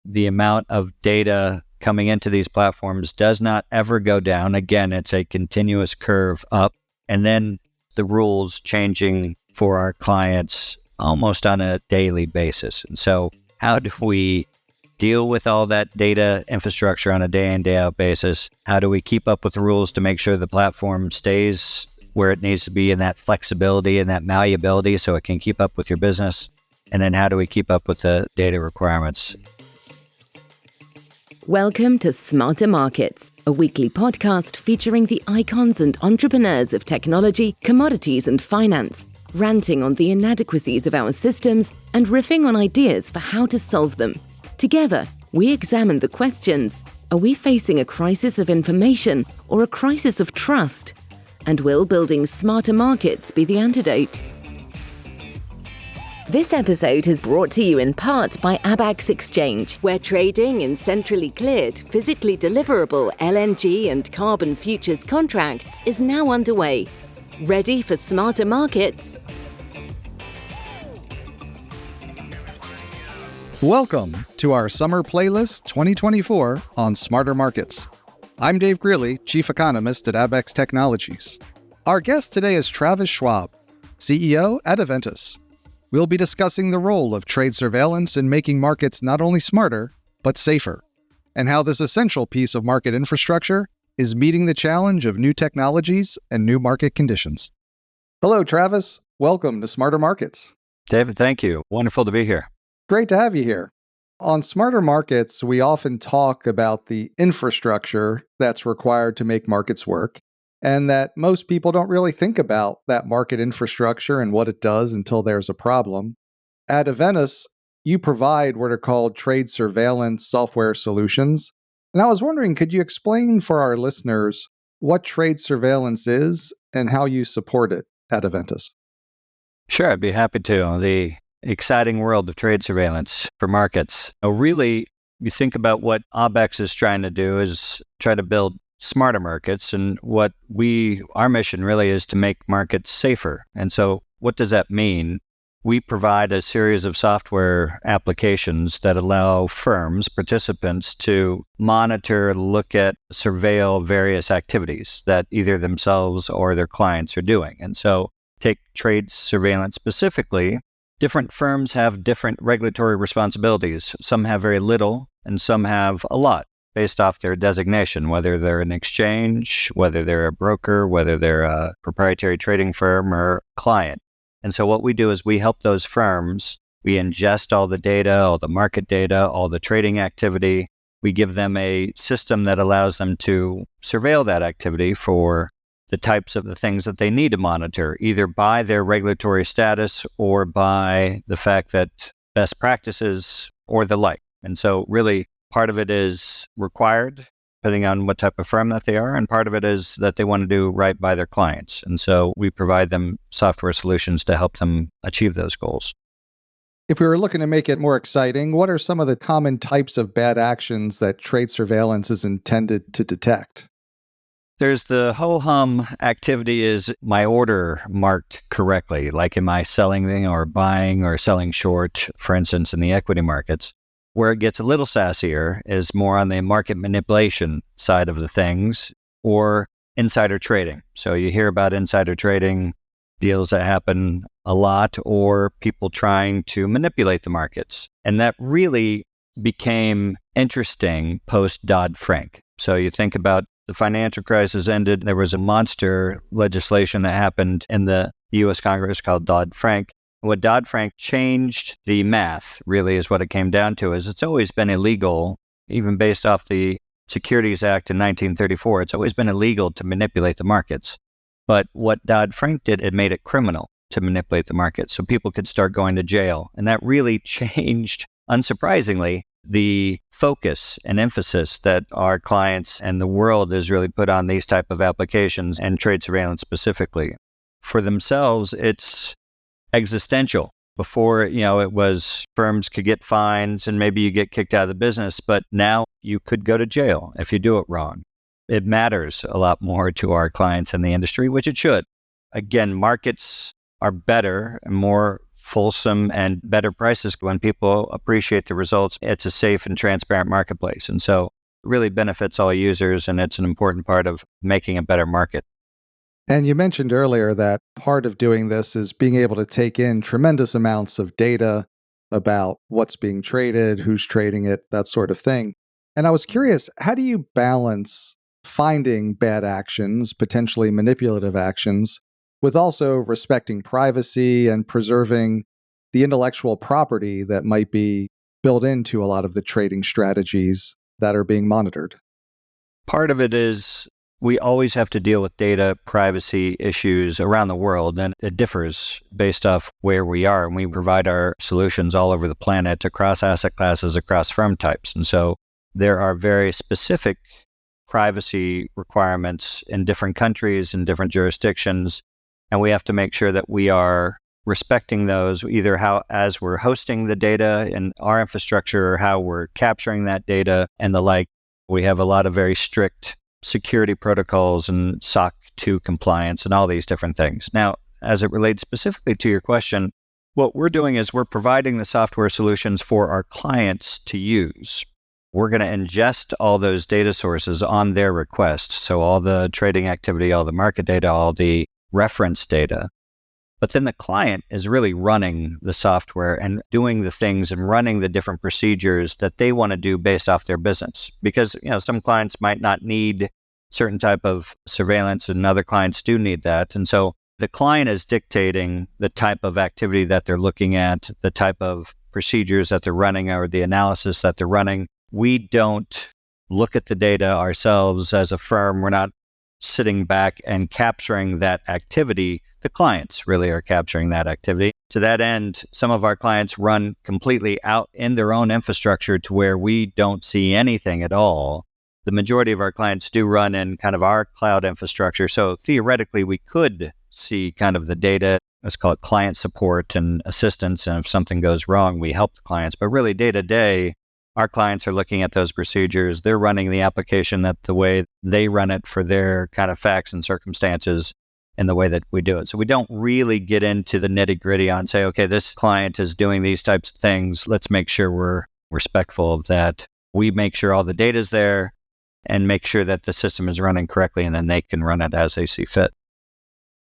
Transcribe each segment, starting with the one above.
the amount of data coming into these platforms does not ever go down. Again, it's a continuous curve up. And then the rules changing for our clients almost on a daily basis. And so how do we deal with all that data infrastructure on a day in, day out basis? How do we keep up with the rules to make sure the platform stays where it needs to be in that flexibility and that malleability so it can keep up with your business? And then how do we keep up with the data requirements? Welcome to Smarter Markets, a weekly podcast featuring the icons and entrepreneurs of technology, commodities, and finance, ranting on the inadequacies of our systems and riffing on ideas for how to solve them. Together, we examine the questions: are we facing a crisis of information or a crisis of trust? And will building smarter markets be the antidote? This episode is brought to you in part by Abax Exchange, where trading in centrally cleared, physically deliverable LNG and carbon futures contracts is now underway. Ready for smarter markets? Welcome to our Summer Playlist 2024 on Smarter Markets. I'm Dave Greeley, Chief Economist at Abax Technologies. Our guest today is Travis Schwab, CEO at Eventus. We'll be discussing the role of trade surveillance in making markets not only smarter, but safer, and how this essential piece of market infrastructure is meeting the challenge of new technologies and new market conditions. Hello, Travis. Welcome to Smarter Markets. David, thank you. Wonderful to be here. Great to have you here. On Smarter Markets, we often talk about the infrastructure that's required to make markets work, and that most people don't really think about that market infrastructure and what it does until there's a problem. At Eventus, you provide what are called trade surveillance software solutions. And I was wondering, could you explain for our listeners what trade surveillance is and how you support it at Eventus? Sure, I'd be happy to. The exciting world of trade surveillance for markets. Really, you think about what Opex is trying to do is try to build smarter markets. And our mission really is to make markets safer. And so what does that mean? We provide a series of software applications that allow firms, participants, to monitor, look at, surveil various activities that either themselves or their clients are doing. And so take trade surveillance specifically. Different firms have different regulatory responsibilities. Some have very little and some have a lot based off their designation, whether they're an exchange, whether they're a broker, whether they're a proprietary trading firm or client. And so what we do is we help those firms. We ingest all the data, all the market data, all the trading activity. We give them a system that allows them to surveil that activity for the types of the things that they need to monitor, either by their regulatory status or by the fact that best practices or the like. And so really part of it is required, depending on what type of firm that they are, and part of it is that they want to do right by their clients. And so we provide them software solutions to help them achieve those goals. If we were looking to make it more exciting, what are some of the common types of bad actions that trade surveillance is intended to detect? There's the ho-hum activity. Is my order marked correctly? Like, am I selling or buying or selling short, for instance, in the equity markets? Where it gets a little sassier is more on the market manipulation side of the things or insider trading. So you hear about insider trading, deals that happen a lot, or people trying to manipulate the markets. And that really became interesting post Dodd-Frank. So you think about the financial crisis ended, there was a monster legislation that happened in the U.S. Congress called Dodd-Frank. What Dodd-Frank changed the math, really, is what it came down to, is it's always been illegal, even based off the Securities Act in 1934, it's always been illegal to manipulate the markets. But what Dodd-Frank did, it made it criminal to manipulate the markets, so people could start going to jail. And that really changed, unsurprisingly, the focus and emphasis that our clients and the world has really put on these type of applications and trade surveillance specifically. For themselves, it's existential. Before, it was firms could get fines and maybe you get kicked out of the business, but now you could go to jail if you do it wrong. It matters a lot more to our clients in the industry, which it should. Again, markets are better and more fulsome and better prices when people appreciate the results. It's a safe and transparent marketplace. And so it really benefits all users, and it's an important part of making a better market. And you mentioned earlier that part of doing this is being able to take in tremendous amounts of data about what's being traded, who's trading it, that sort of thing. And I was curious, how do you balance finding bad actions, potentially manipulative actions, with also respecting privacy and preserving the intellectual property that might be built into a lot of the trading strategies that are being monitored? Part of it is we always have to deal with data privacy issues around the world, and it differs based off where we are. And we provide our solutions all over the planet, across asset classes, across firm types. And so there are very specific privacy requirements in different countries and different jurisdictions. And we have to make sure that we are respecting those, either as we're hosting the data in our infrastructure, or how we're capturing that data and the like. We have a lot of very strict security protocols and SOC 2 compliance and all these different things. Now, as it relates specifically to your question, what we're doing is we're providing the software solutions for our clients to use. We're going to ingest all those data sources on their request. So all the trading activity, all the market data, all the reference data. But then the client is really running the software and doing the things and running the different procedures that they want to do based off their business. Because, some clients might not need certain type of surveillance and other clients do need that. And so the client is dictating the type of activity that they're looking at, the type of procedures that they're running, or the analysis that they're running. We don't look at the data ourselves as a firm. We're not sitting back and capturing that activity. The clients really are capturing that activity. To that end, some of our clients run completely out in their own infrastructure to where we don't see anything at all. The majority of our clients do run in kind of our cloud infrastructure. So theoretically, we could see kind of the data. Let's call it client support and assistance. And if something goes wrong, we help the clients. But really day to day, our clients are looking at those procedures. They're running the application the way they run it for their kind of facts and circumstances in the way that we do it. So we don't really get into the nitty gritty on say, okay, this client is doing these types of things. Let's make sure we're respectful of that. We make sure all the data is there and make sure that the system is running correctly, and then they can run it as they see fit.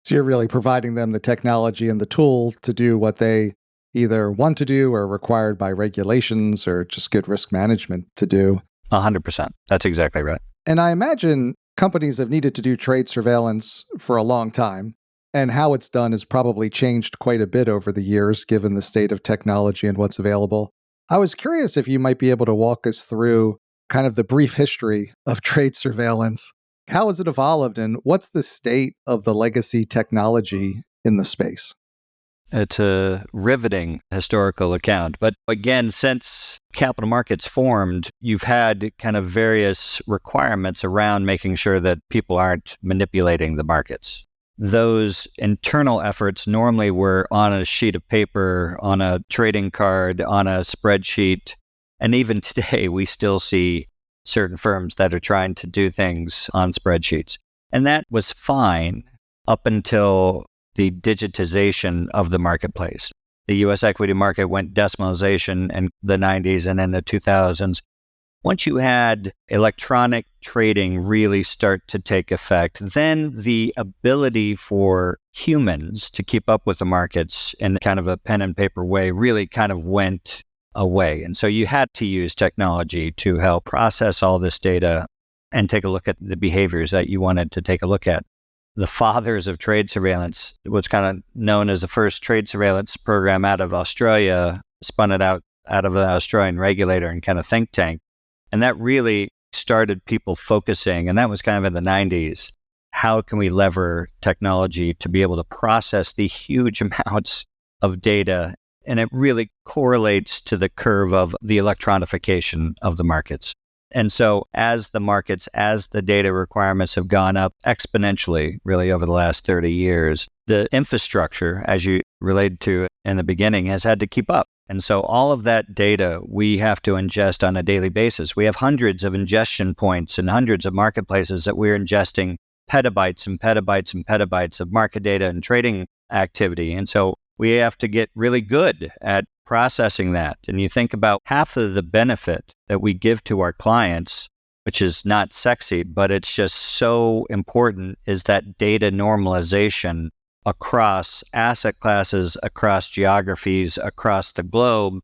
So you're really providing them the technology and the tool to do what they either want to do or required by regulations or just good risk management to do. 100%. That's exactly right. And I imagine companies have needed to do trade surveillance for a long time, and how it's done has probably changed quite a bit over the years, given the state of technology and what's available. I was curious if you might be able to walk us through kind of the brief history of trade surveillance. How has it evolved, and what's the state of the legacy technology in the space? It's a riveting historical account. But again, since capital markets formed, you've had kind of various requirements around making sure that people aren't manipulating the markets. Those internal efforts normally were on a sheet of paper, on a trading card, on a spreadsheet. And even today, we still see certain firms that are trying to do things on spreadsheets. And that was fine up until the digitization of the marketplace. The U.S. equity market went decimalization in the 90s and in the 2000s. Once you had electronic trading really start to take effect, then the ability for humans to keep up with the markets in kind of a pen and paper way really kind of went away. And so you had to use technology to help process all this data and take a look at the behaviors that you wanted to take a look at. The fathers of trade surveillance, what's kind of known as the first trade surveillance program out of Australia, spun it out of the Australian regulator and kind of think tank. And that really started people focusing, and that was kind of in the 90s. How can we lever technology to be able to process the huge amounts of data? And it really correlates to the curve of the electronification of the markets. And so as the data requirements have gone up exponentially, really over the last 30 years, the infrastructure, as you related to in the beginning, has had to keep up. And so all of that data we have to ingest on a daily basis. We have hundreds of ingestion points and hundreds of marketplaces that we're ingesting petabytes and petabytes and petabytes of market data and trading activity. And so we have to get really good at processing that. And you think about half of the benefit that we give to our clients, which is not sexy, but it's just so important, is that data normalization across asset classes, across geographies, across the globe,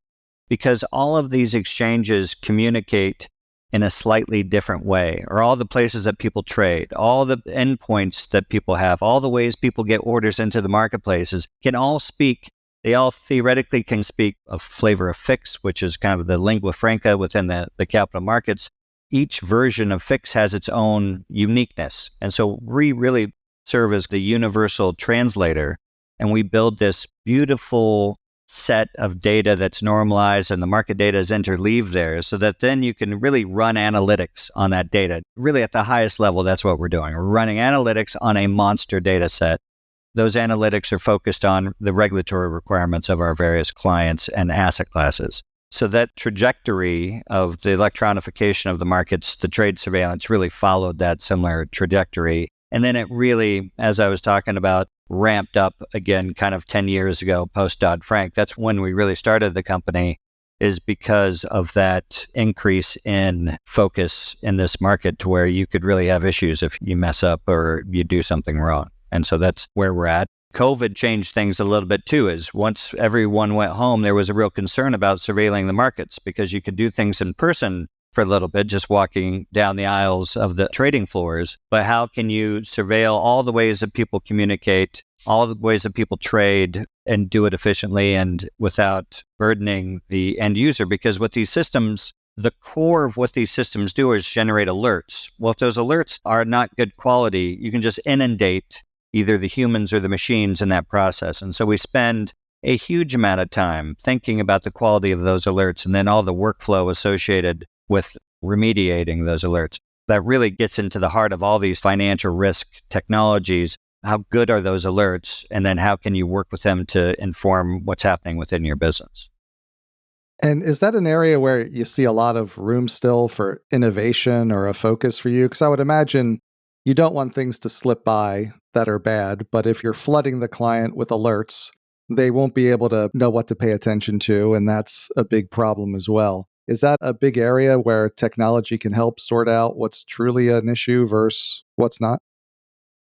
because all of these exchanges communicate in a slightly different way, or all the places that people trade, all the endpoints that people have, all the ways people get orders into the marketplaces can all speak. They all theoretically can speak a flavor of FIX, which is kind of the lingua franca within the capital markets. Each version of FIX has its own uniqueness. And so we really serve as the universal translator, and we build this beautiful set of data that's normalized and the market data is interleaved there so that then you can really run analytics on that data. Really at the highest level, that's what we're doing. We're running analytics on a monster data set. Those analytics are focused on the regulatory requirements of our various clients and asset classes. So that trajectory of the electronification of the markets, the trade surveillance really followed that similar trajectory. And then it really, as I was talking about, ramped up again kind of 10 years ago, post Dodd-Frank. That's when we really started the company, is because of that increase in focus in this market to where you could really have issues if you mess up or you do something wrong. And so that's where we're at. COVID changed things a little bit too, is once everyone went home, there was a real concern about surveilling the markets because you could do things in person for a little bit, just walking down the aisles of the trading floors. But how can you surveil all the ways that people communicate, all the ways that people trade, and do it efficiently and without burdening the end user? Because what these systems, the core of what these systems do is generate alerts. Well, if those alerts are not good quality, you can just inundate either the humans or the machines in that process. And so we spend a huge amount of time thinking about the quality of those alerts and then all the workflow associated with remediating those alerts. That really gets into the heart of all these financial risk technologies. How good are those alerts? And then how can you work with them to inform what's happening within your business? And is that an area where you see a lot of room still for innovation or a focus for you? Because I would imagine you don't want things to slip by that are bad, but if you're flooding the client with alerts, they won't be able to know what to pay attention to, and that's a big problem as well. Is that a big area where technology can help sort out what's truly an issue versus what's not?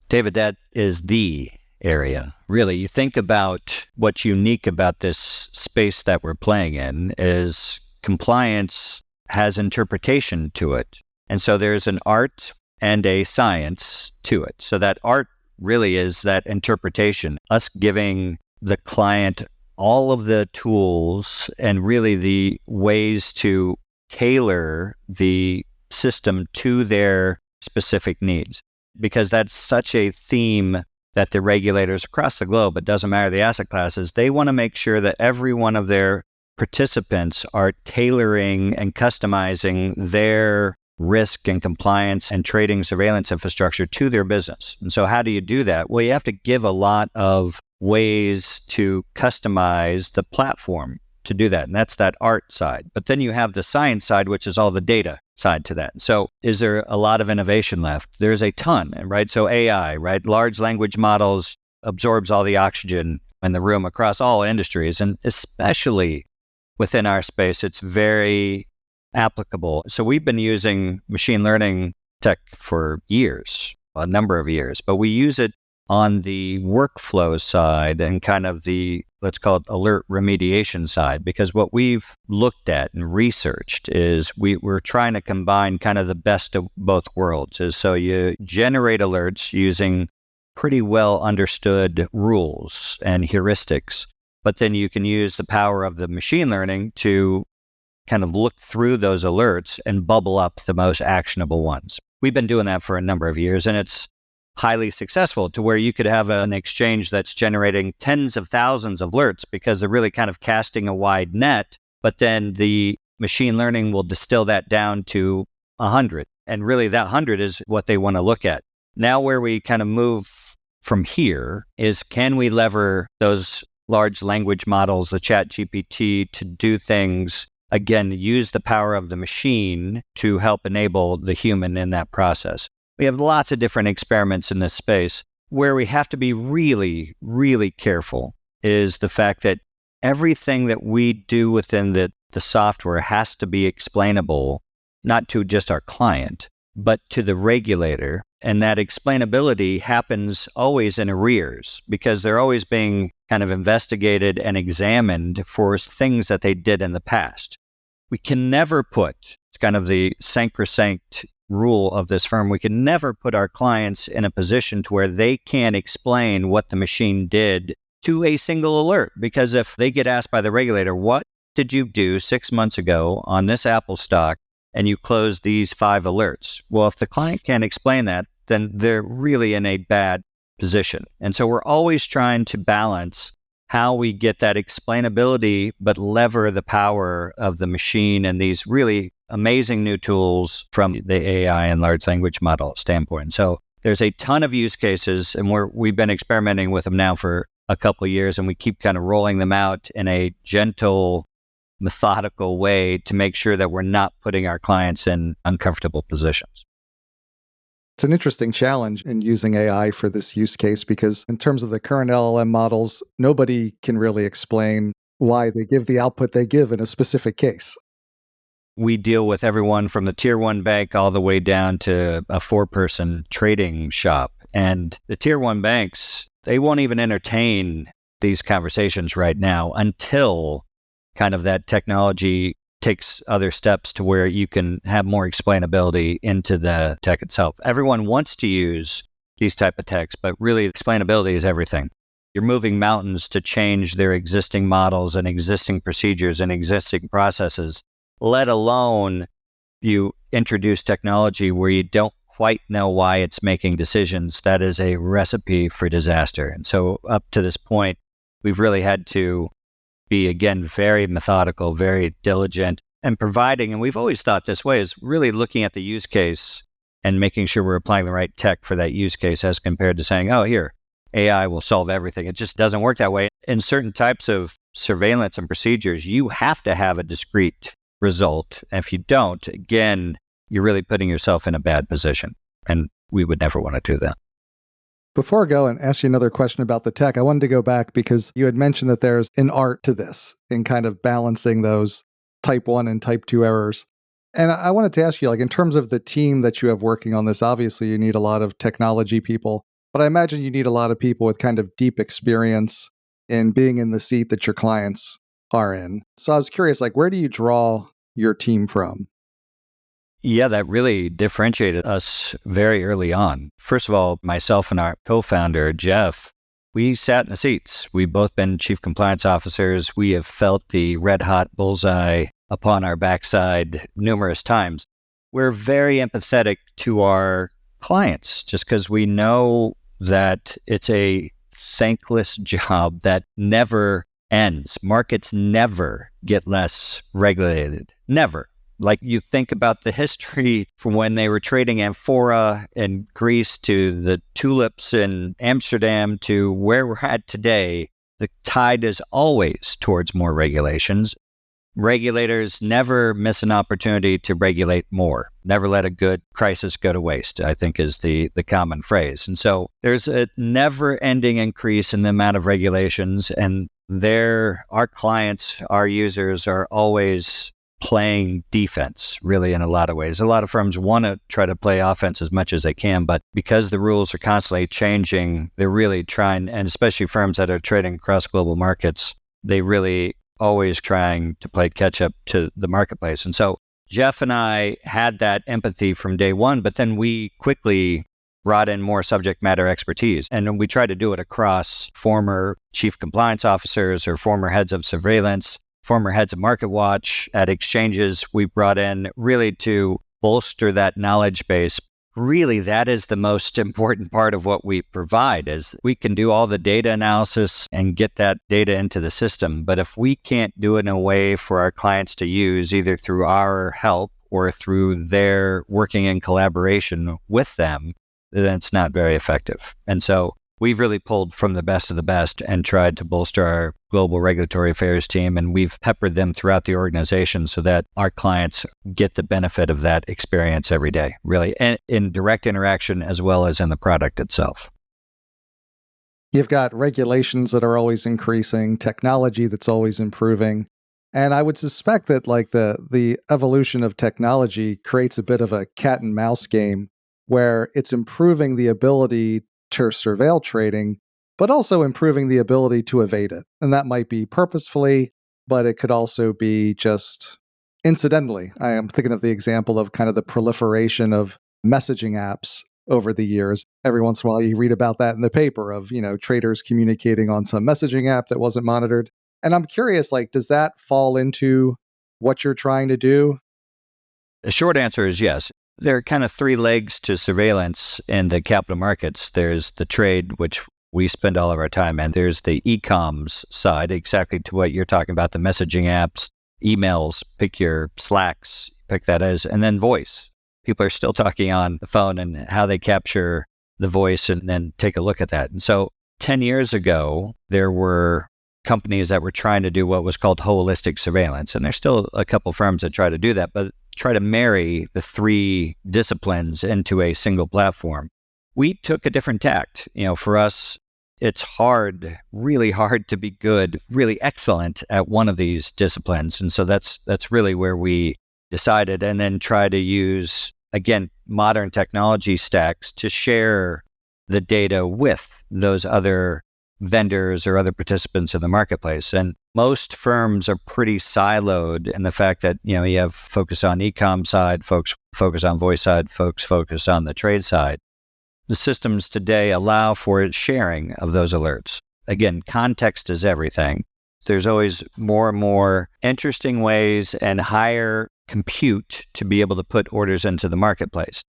David, that is the area. Really, you think about what's unique about this space that we're playing in is compliance has interpretation to it. And so there's an art and a science to it. So that art really is that interpretation, us giving the client all of the tools and really the ways to tailor the system to their specific needs. Because that's such a theme that the regulators across the globe, it doesn't matter the asset classes, they want to make sure that every one of their participants are tailoring and customizing their risk and compliance and trading surveillance infrastructure to their business. And so how do you do that? Well, you have to give a lot of ways to customize the platform to do that. And that's that art side. But then you have the science side, which is all the data side to that. So is there a lot of innovation left? There's a ton, right? So AI, right? Large language models absorbs all the oxygen in the room across all industries. And especially within our space, it's very applicable. So we've been using machine learning tech for years, a number of years, but we use it on the workflow side and kind of the, let's call it alert remediation side, because what we've looked at and researched is we're trying to combine kind of the best of both worlds. Is so you generate alerts using pretty well understood rules and heuristics, but then you can use the power of the machine learning to kind of look through those alerts and bubble up the most actionable ones. We've been doing that for a number of years, and it's highly successful to where you could have an exchange that's generating tens of thousands of alerts because they're really kind of casting a wide net, but then the machine learning will distill that down to 100. And really that 100 is what they want to look at. Now where we kind of move from here is, can we lever those large language models, the Chat GPT, to do things, again, use the power of the machine to help enable the human in that process. We have lots of different experiments in this space. where we have to be really, really careful is the fact that everything that we do within the software has to be explainable, not to just our client, but to the regulator. And that explainability happens always in arrears because they're always being kind of investigated and examined for things that they did in the past. We can never put, it's kind of the sacrosanct rule of this firm, we can never put our clients in a position to where they can't explain what the machine did to a single alert. Because if they get asked by the regulator, what did you do 6 months ago on this Apple stock and you closed these 5 alerts? Well, if the client can't explain that, then they're really in a bad position. And so we're always trying to balance how we get that explainability, but lever the power of the machine and these really amazing new tools from the AI and large language model standpoint. So there's a ton of use cases, and we've been experimenting with them now for a couple of years, and we keep kind of rolling them out in a gentle, methodical way to make sure that we're not putting our clients in uncomfortable positions. It's an interesting challenge in using AI for this use case because in terms of the current LLM models, nobody can really explain why they give the output they give in a specific case. We deal with everyone from the tier 1 bank all the way down to a 4-person trading shop. And the tier 1 banks, they won't even entertain these conversations right now until kind of that technology takes other steps to where you can have more explainability into the tech itself. Everyone wants to use these type of techs, but really explainability is everything. You're moving mountains to change their existing models and existing procedures and existing processes, let alone you introduce technology where you don't quite know why it's making decisions. That is a recipe for disaster. And so up to this point, we've really had to be, again, very methodical, very diligent, and providing, and we've always thought this way, is really looking at the use case and making sure we're applying the right tech for that use case as compared to saying, oh, here, AI will solve everything. It just doesn't work that way. In certain types of surveillance and procedures, you have to have a discrete result. And if you don't, again, you're really putting yourself in a bad position. And we would never want to do that. Before I go and ask you another question about the tech, I wanted to go back because you had mentioned that there's an art to this in kind of balancing those type 1 and type 2 errors. And I wanted to ask you, like, in terms of the team that you have working on this, obviously you need a lot of technology people, but I imagine you need a lot of people with kind of deep experience in being in the seat that your clients are in. So I was curious, like, where do you draw your team from? Yeah, that really differentiated us very early on. First of all, myself and our co-founder, Jeff, we sat in the seats. We've both been chief compliance officers. We have felt the red hot bullseye upon our backside numerous times. We're very empathetic to our clients just because we know that it's a thankless job that never ends. Markets never get less regulated. Never. Like, you think about the history from when they were trading amphora in Greece to the tulips in Amsterdam to where we're at today, the tide is always towards more regulations. Regulators never miss an opportunity to regulate more. Never let a good crisis go to waste, I think is the common phrase. And so there's a never-ending increase in the amount of regulations, and our clients, our users are always playing defense, really, in a lot of ways. A lot of firms want to try to play offense as much as they can, but because the rules are constantly changing, they're really trying, and especially firms that are trading across global markets, they really always trying to play catch up to the marketplace. And so Jeff and I had that empathy from day one, but then we quickly brought in more subject matter expertise. And we tried to do it across former chief compliance officers or former heads of surveillance, former heads of market watch at exchanges. We brought in really to bolster that knowledge base. Really, that is the most important part of what we provide, is we can do all the data analysis and get that data into the system. But if we can't do it in a way for our clients to use, either through our help or through their working in collaboration with them, then it's not very effective. And so we've really pulled from the best of the best and tried to bolster our global regulatory affairs team, and we've peppered them throughout the organization so that our clients get the benefit of that experience every day, really, and in direct interaction as well as in the product itself. You've got regulations that are always increasing, technology that's always improving. And I would suspect that the evolution of technology creates a bit of a cat and mouse game where it's improving the ability to surveil trading, but also improving the ability to evade it. And that might be purposefully, but it could also be just incidentally. I am thinking of the example of kind of the proliferation of messaging apps over the years. Every once in a while you read about that in the paper of, traders communicating on some messaging app that wasn't monitored. And I'm curious, does that fall into what you're trying to do? The short answer is yes. There are kind of three legs to surveillance in the capital markets. There's the trade, which we spend all of our time in. There's the e-coms side, exactly to what you're talking about, the messaging apps, emails, pick your Slacks, pick that as, and then voice. People are still talking on the phone and how they capture the voice and then take a look at that. And so 10 years ago, there were companies that were trying to do what was called holistic surveillance. And there's still a couple firms that try to do that, but try to marry the three disciplines into a single platform. We took a different tact. For us, it's hard, really hard to be good, really excellent at one of these disciplines. And so that's really where we decided, and then try to use, again, modern technology stacks to share the data with those other vendors or other participants in the marketplace. And most firms are pretty siloed in the fact that, you have focus on e-com side, folks focus on voice side, folks focus on the trade side. The systems today allow for sharing of those alerts. Again, context is everything. There's always more and more interesting ways and higher compute to be able to put orders into the marketplace.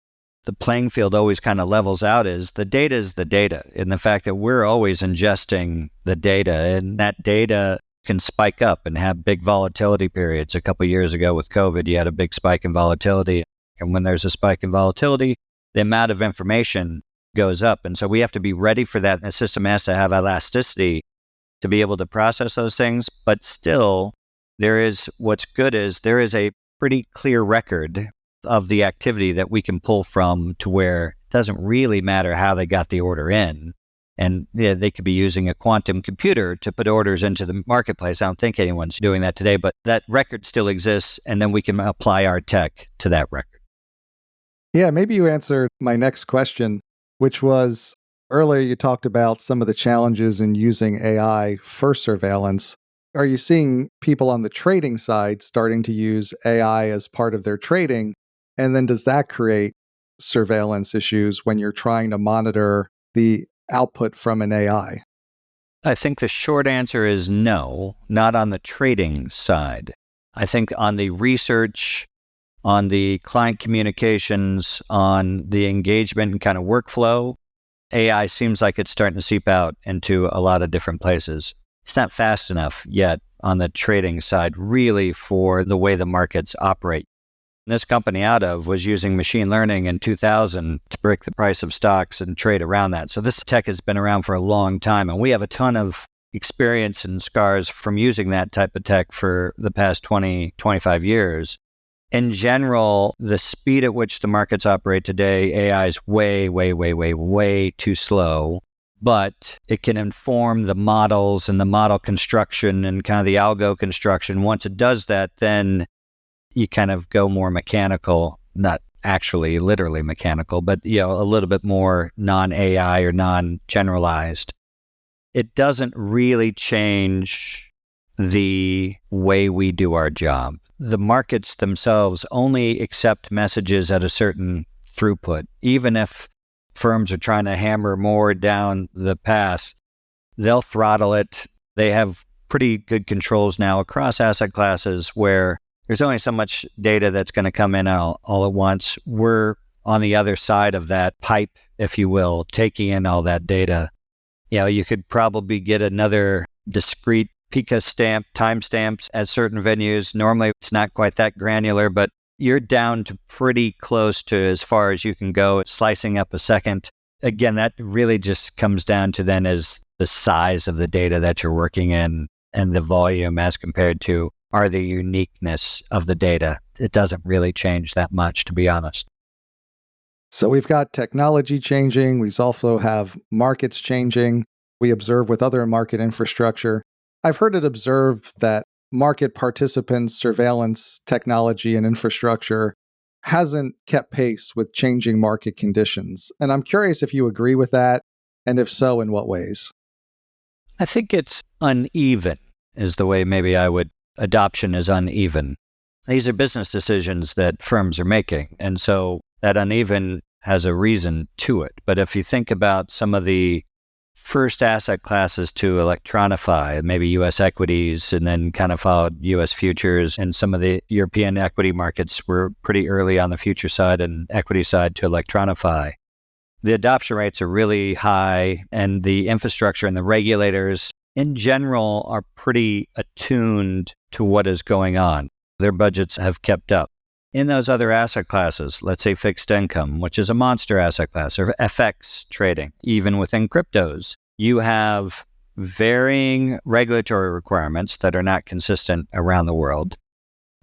The playing field always kind of levels out is the data, in the fact that we're always ingesting the data, and that data can spike up and have big volatility periods. A couple of years ago with COVID, you had a big spike in volatility. And when there's a spike in volatility, the amount of information goes up. And so we have to be ready for that. And the system has to have elasticity to be able to process those things. But still, what's good is there is a pretty clear record of the activity that we can pull from, to where it doesn't really matter how they got the order in. And they could be using a quantum computer to put orders into the marketplace. I don't think anyone's doing that today, but that record still exists, and then we can apply our tech to that record. Yeah, maybe you answered my next question, which was earlier you talked about some of the challenges in using AI for surveillance. Are you seeing people on the trading side starting to use AI as part of their trading? And then does that create surveillance issues when you're trying to monitor the output from an AI? I think the short answer is no, not on the trading side. I think on the research, on the client communications, on the engagement and kind of workflow, AI seems like it's starting to seep out into a lot of different places. It's not fast enough yet on the trading side, really, for the way the markets operate. This company out of was using machine learning in 2000 to predict the price of stocks and trade around that. So this tech has been around for a long time, and we have a ton of experience and scars from using that type of tech for the past 20, 25 years. In general, the speed at which the markets operate today, AI is way, way, way, way, way too slow. But it can inform the models and the model construction and kind of the algo construction. Once it does that, then you kind of go more mechanical, not actually literally mechanical, but a little bit more non-AI or non-generalized. It doesn't really change the way we do our job. The markets themselves only accept messages at a certain throughput. Even if firms are trying to hammer more down the path, they'll throttle it. They have pretty good controls now across asset classes where there's only so much data that's going to come in all at once. We're on the other side of that pipe, if you will, taking in all that data. You could probably get another discrete Pika stamp, timestamps at certain venues. Normally, it's not quite that granular, but you're down to pretty close to as far as you can go, slicing up a second. Again, that really just comes down to then is the size of the data that you're working in and the volume as compared to are the uniqueness of the data. It doesn't really change that much, to be honest. So we've got technology changing. We also have markets changing. we observe with other market infrastructure. I've heard it observed that market participants' surveillance technology and infrastructure hasn't kept pace with changing market conditions. And I'm curious if you agree with that, and if so, in what ways? I think it's uneven, is the way maybe I would. Adoption is uneven. These are business decisions that firms are making. And so that uneven has a reason to it. But if you think about some of the first asset classes to electronify, maybe U.S. equities, and then kind of followed U.S. futures, and some of the European equity markets were pretty early on the future side and equity side to electronify. The adoption rates are really high, and the infrastructure and the regulators in general are pretty attuned to what is going on. Their budgets have kept up. In those other asset classes, let's say fixed income, which is a monster asset class, or FX trading, even within cryptos, you have varying regulatory requirements that are not consistent around the world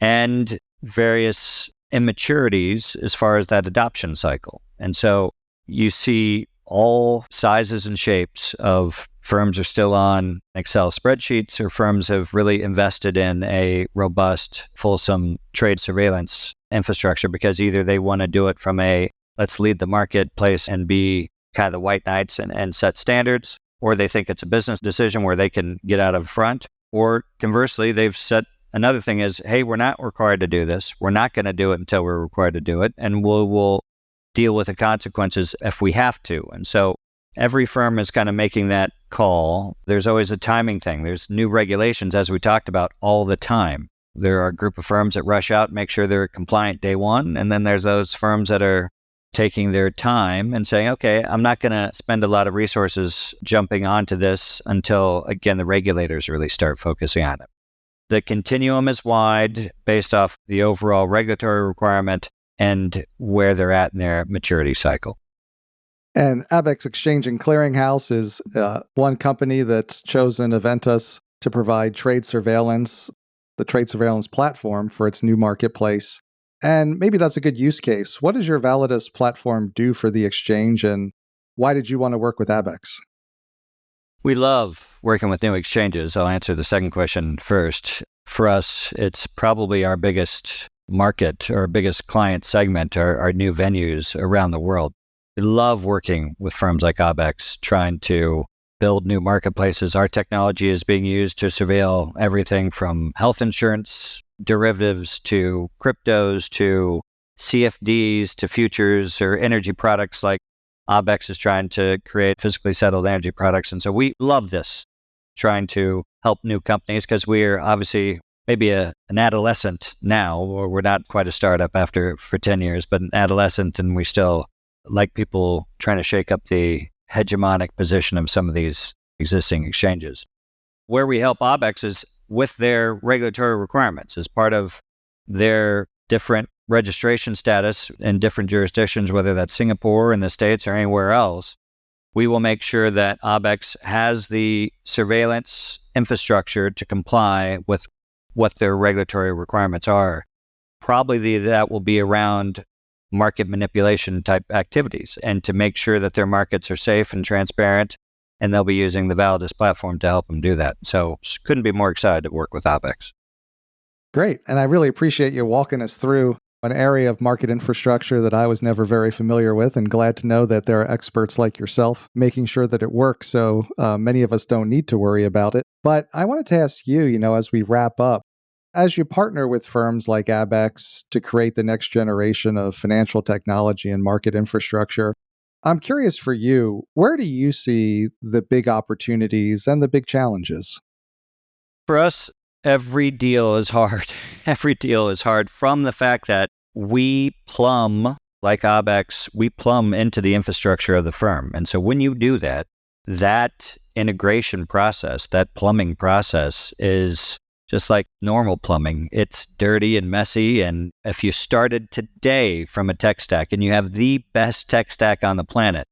and various immaturities as far as that adoption cycle. And so you see all sizes and shapes of firms are still on Excel spreadsheets, or firms have really invested in a robust, fulsome trade surveillance infrastructure because either they want to do it from a let's lead the marketplace and be kind of the white knights and set standards, or they think it's a business decision where they can get out of front, or conversely, they've set another thing is, hey, we're not required to do this. We're not going to do it until we're required to do it, and we'll deal with the consequences if we have to. And so every firm is kind of making that call. There's always a timing thing. There's new regulations, as we talked about, all the time. There are a group of firms that rush out, make sure they're compliant day one. And then there's those firms that are taking their time and saying, okay, I'm not going to spend a lot of resources jumping onto this until, again, the regulators really start focusing on it. The continuum is wide based off the overall regulatory requirement and where they're at in their maturity cycle. And Abex Exchange and Clearinghouse is one company that's chosen Eventus to provide trade surveillance, the trade surveillance platform for its new marketplace. And maybe that's a good use case. What does your Validus platform do for the exchange, and why did you want to work with Abex? We love working with new exchanges. I'll answer the second question first. For us, it's probably our biggest market or biggest client segment, our new venues around the world. We love working with firms like Abex, trying to build new marketplaces. Our technology is being used to surveil everything from health insurance, derivatives, to cryptos, to CFDs, to futures or energy products, like Abex is trying to create physically settled energy products. And so we love this, trying to help new companies, because we're obviously maybe an adolescent now, or we're not quite a startup for 10 years, but an adolescent, and we still like people trying to shake up the hegemonic position of some of these existing exchanges. Where we help Abex is with their regulatory requirements as part of their different registration status in different jurisdictions, whether that's Singapore, in the States, or anywhere else. We will make sure that Abex has the surveillance infrastructure to comply with what their regulatory requirements are. Probably that will be around market manipulation type activities, and to make sure that their markets are safe and transparent, and they'll be using the Validus platform to help them do that. So couldn't be more excited to work with Abex. Great. And I really appreciate you walking us through an area of market infrastructure that I was never very familiar with, and glad to know that there are experts like yourself making sure that it works, so many of us don't need to worry about it. But I wanted to ask you, as we wrap up, as you partner with firms like Abex to create the next generation of financial technology and market infrastructure, I'm curious for you, where do you see the big opportunities and the big challenges? For us, every deal is hard. Every deal is hard from the fact that we plumb, like Abex, we plumb into the infrastructure of the firm. And so when you do that, that integration process, that plumbing process is just like normal plumbing. It's dirty and messy. And if you started today from a tech stack and you have the best tech stack on the planet,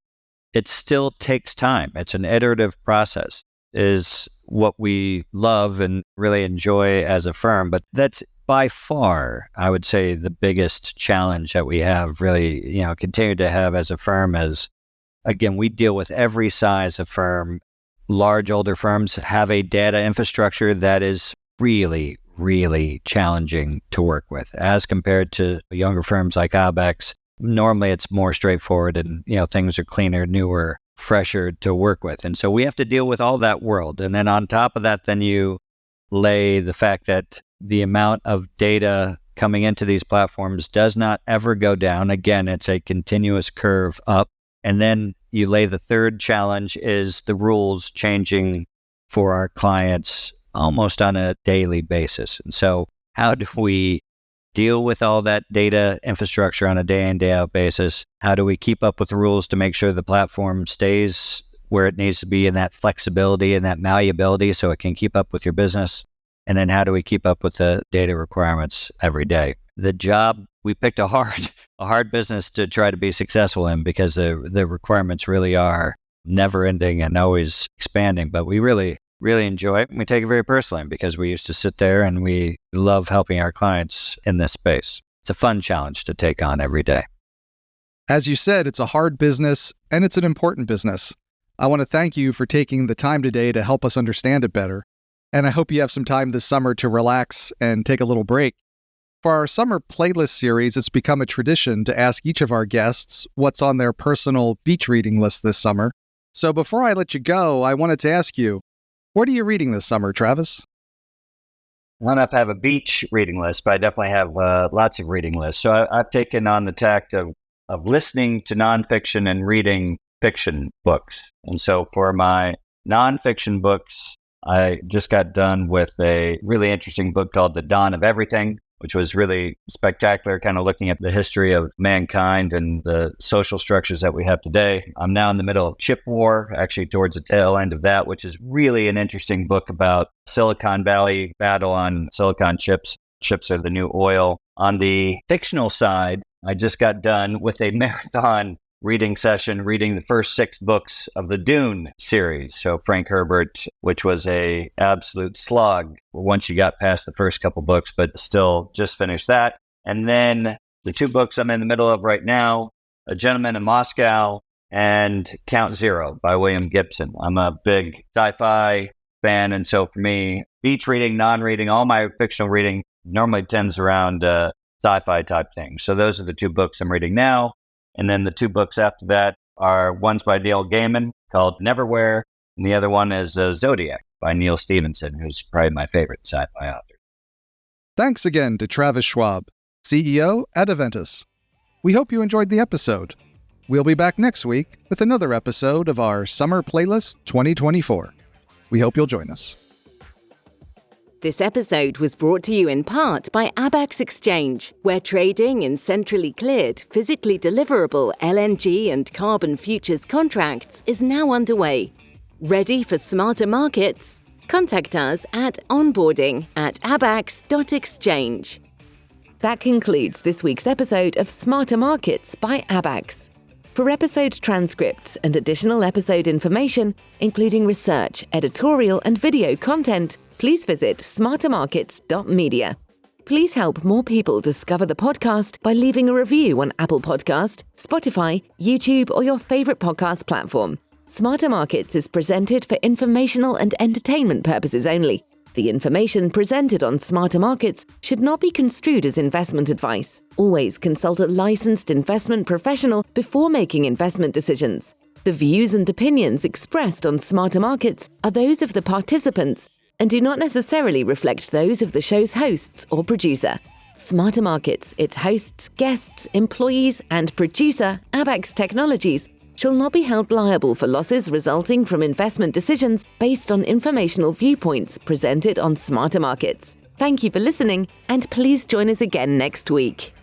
it still takes time. It's an iterative process, is what we love and really enjoy as a firm. But that's by far, I would say, the biggest challenge that we have really, continue to have as a firm is, again, we deal with every size of firm, large older firms have a data infrastructure that is really, really challenging to work with as compared to younger firms like Opex. Normally it's more straightforward and, things are cleaner, newer, fresher to work with. And so we have to deal with all that world. And then on top of that, then you lay the fact that the amount of data coming into these platforms does not ever go down. Again, it's a continuous curve up. And then you lay the third challenge is the rules changing for our clients almost on a daily basis. And so how do we deal with all that data infrastructure on a day in, day out basis? How do we keep up with the rules to make sure the platform stays where it needs to be in that flexibility and that malleability so it can keep up with your business? And then how do we keep up with the data requirements every day? The job, we picked a hard business to try to be successful in because the requirements really are never ending and always expanding. But we really enjoy it. And we take it very personally because we used to sit there and we love helping our clients in this space. It's a fun challenge to take on every day. As you said, it's a hard business and it's an important business. I want to thank you for taking the time today to help us understand it better. And I hope you have some time this summer to relax and take a little break. For our summer playlist series, it's become a tradition to ask each of our guests what's on their personal beach reading list this summer. So before I let you go, I wanted to ask you, what are you reading this summer, Travis? I don't know if I have a beach reading list, but I definitely have lots of reading lists. So I've taken on the tact of listening to nonfiction and reading fiction books. And so for my nonfiction books, I just got done with a really interesting book called The Dawn of Everything, which was really spectacular, kind of looking at the history of mankind and the social structures that we have today. I'm now in the middle of Chip War, actually towards the tail end of that, which is really an interesting book about Silicon Valley battle on silicon chips. Chips are the new oil. On the fictional side, I just got done with a marathon reading session, reading the first 6 books of the Dune series. So Frank Herbert, which was a absolute slog once you got past the first couple books, but still just finished that. And then the 2 books I'm in the middle of right now, A Gentleman in Moscow and Count Zero by William Gibson. I'm a big sci-fi fan. And so for me, beach reading, non-reading, all my fictional reading normally tends around sci-fi type things. So those are the 2 books I'm reading now. And then the 2 books after that are one's by Neil Gaiman called Neverwhere, and the other one is Zodiac by Neil Stephenson, who's probably my favorite sci-fi author. Thanks again to Travis Schwab, CEO at Eventus. We hope you enjoyed the episode. We'll be back next week with another episode of our Summer Playlist 2024. We hope you'll join us. This episode was brought to you in part by Abax Exchange, where trading in centrally cleared, physically deliverable LNG and carbon futures contracts is now underway. Ready for smarter markets? Contact us at onboarding@abax.exchange. That concludes this week's episode of Smarter Markets by Abax. For episode transcripts and additional episode information, including research, editorial, and video content, please visit smartermarkets.media. Please help more people discover the podcast by leaving a review on Apple Podcast, Spotify, YouTube, or your favorite podcast platform. Smarter Markets is presented for informational and entertainment purposes only. The information presented on Smarter Markets should not be construed as investment advice. Always consult a licensed investment professional before making investment decisions. The views and opinions expressed on Smarter Markets are those of the participants and do not necessarily reflect those of the show's hosts or producer. Smarter Markets, its hosts, guests, employees, and producer, Abax Technologies, shall not be held liable for losses resulting from investment decisions based on informational viewpoints presented on Smarter Markets. Thank you for listening, and please join us again next week.